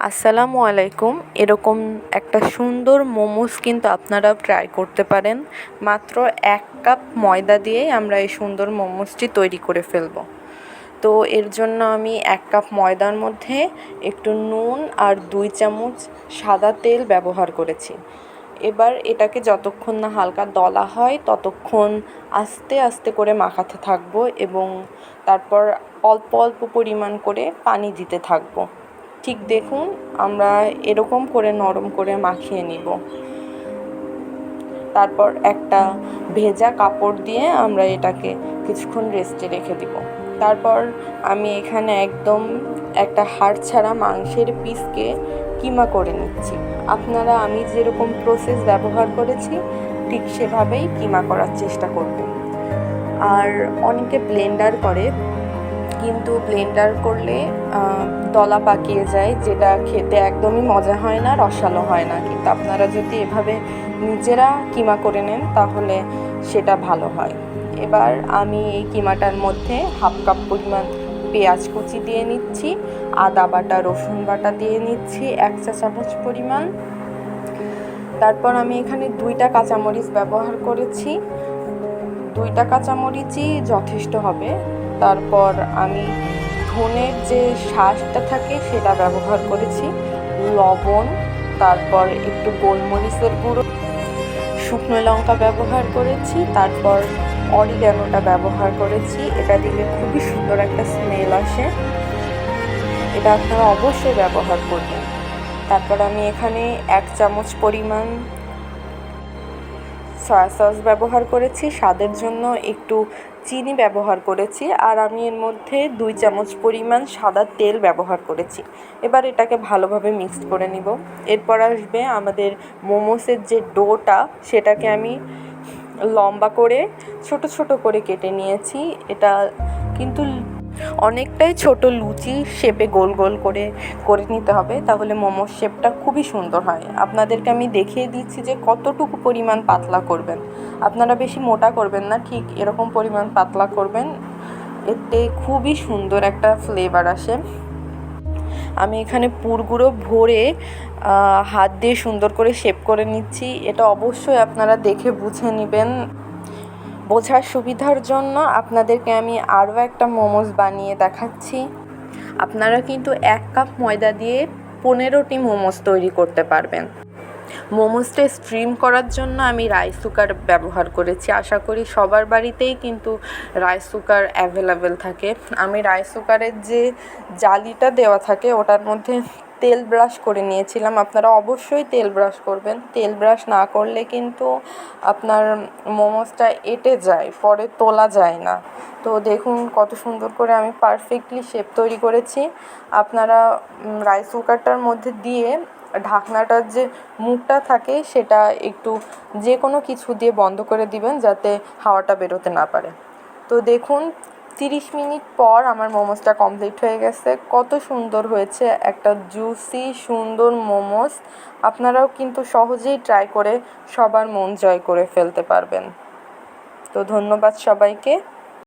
আসসালামু আলাইকুম। এরকম একটা সুন্দর মোমোস কিন্তু আপনারাও ট্রাই করতে পারেন। মাত্র 1 কাপ ময়দা দিয়েই আমরা এই সুন্দর মোমোসটি তৈরি করে ফেলব। তো এর জন্য আমি 1 কাপ ময়দার মধ্যে একটু নুন আর 2 চামচ সাদা তেল ব্যবহার করেছি। এবার এটাকে যতক্ষণ না হালকা দলা হয় ততক্ষণ আস্তে আস্তে করে মাখাতে থাকবো এবং তারপর অল্প অল্প পরিমাণ করে পানি দিতে থাকবো। ঠিক দেখুন, আমরা এরকম করে নরম করে মাখিয়ে নিব। তারপর একটা ভেজা কাপড় দিয়ে আমরা এটাকে কিছুক্ষণ রেস্টে রেখে দিব। তারপর আমি এখানে একদম একটা হাড় ছাড়া মাংসের পিসকে কিমা করে নিচ্ছি। আপনারা আমি যেরকম প্রসেস ব্যবহার করেছি ঠিক সেভাবেই কিমা করার চেষ্টা করবেন। আর অনেকে ব্লেন্ডার করে, কিন্তু ব্লেন্ডার করলে দলা পাকিয়ে যায়, যেটা খেতে একদমই মজা হয় না, রসালো হয় না। কিন্তু আপনারা যদি এভাবে নিজেরা কিমা করে নেন তাহলে সেটা ভালো হয়। এবার আমি এই কিমাটার মধ্যে 1/2 কাপ পরিমাণ পেঁয়াজ কুচি দিয়ে নিচ্ছি, আদা বাটা রসুন বাটা দিয়ে নিচ্ছি 1 চা চামচ পরিমাণ। তারপর আমি এখানে 2টা কাঁচামরিচ ব্যবহার করেছি, 2টা কাঁচামরিচই যথেষ্ট হবে। তারপর আমি ধনের যে শাঁসটা থাকে সেটা ব্যবহার করেছি, লবণ, তারপর একটু গোলমরিচের গুঁড়ো, শুকনো লঙ্কা ব্যবহার করেছি, তারপর অরিগ্যানোটা ব্যবহার করেছি। এটা দিলে খুবই সুন্দর একটা স্মেল আসে, এটা আপনারা অবশ্যই ব্যবহার করবেন। তারপর আমি এখানে 1 চামচ পরিমাণ সয়া সস ব্যবহার করেছি, স্বাদের জন্য একটু চিনি ব্যবহার করেছি, আর আমি এর মধ্যে 2 চামচ পরিমাণ সাদা তেল ব্যবহার করেছি। এবার এটাকে ভালোভাবে মিক্সড করে নিব। এরপর আসবে আমাদের মোমোসের যে ডোটা, সেটাকে আমি লম্বা করে ছোট ছোট করে কেটে নিয়েছি। এটা কিন্তু অনেকটাই ছোট লুচি শেপে গোল গোল করে নিতে হবে, তাহলে মোমোর শেপটা খুবই সুন্দর হয়। আপনাদেরকে আমি দেখিয়ে দিচ্ছি যে কতটুকু পরিমাণ পাতলা করবেন। আপনারা বেশি মোটা করবেন না, ঠিক এরকম পরিমাণ পাতলা করবেন, এতে খুবই সুন্দর একটা ফ্লেভার আসে। আমি এখানে পুরগুলো ভরে হাত দিয়ে সুন্দর করে শেপ করে নিচ্ছি। এটা অবশ্যই আপনারা দেখে বুঝে নেবেন। বোঝার সুবিধার জন্য আপনাদেরকে আমি আরও একটা মোমোস বানিয়ে দেখাচ্ছি। আপনারা কিন্তু 1 কাপ ময়দা দিয়ে 15টি মোমোস তৈরি করতে পারবেন। মোমোসটা স্টিম করার জন্য আমি রাইস কুকার ব্যবহার করেছি। আশা করি সবার বাড়িতেই কিন্তু রাইস কুকার অ্যাভেলেবেল থাকে। আমি রাইস কুকারের যে জালিটা দেওয়া থাকে ওটার মধ্যে তেল ব্রাশ করে নিয়েছিলাম। আপনারা অবশ্যই তেল ব্রাশ করবেন। তেল ব্রাশ না করলে কিন্তু আপনার মোমোসটা এঁটে যায়, পরে তোলা যায় না। তো দেখুন কত সুন্দর করে আমি পারফেক্টলি শেপ তৈরি করেছি। আপনারা রাইস কুকারটার মধ্যে দিয়ে ঢাকনাটার যে মুখটা থাকে সেটা একটু যে কোনো কিছু দিয়ে বন্ধ করে দিবেন, যাতে হাওয়াটা বেরোতে না পারে। তো দেখুন 30 মিনিট পর আমার মোমোসটা কমপ্লিট হয়ে গেছে। কত সুন্দর হয়েছে একটা জুসি সুন্দর মোমোস। আপনারাও কিন্তু সহজেই ট্রাই করে সবার মন জয় করে ফেলতে পারবেন। তো ধন্যবাদ সবাইকে।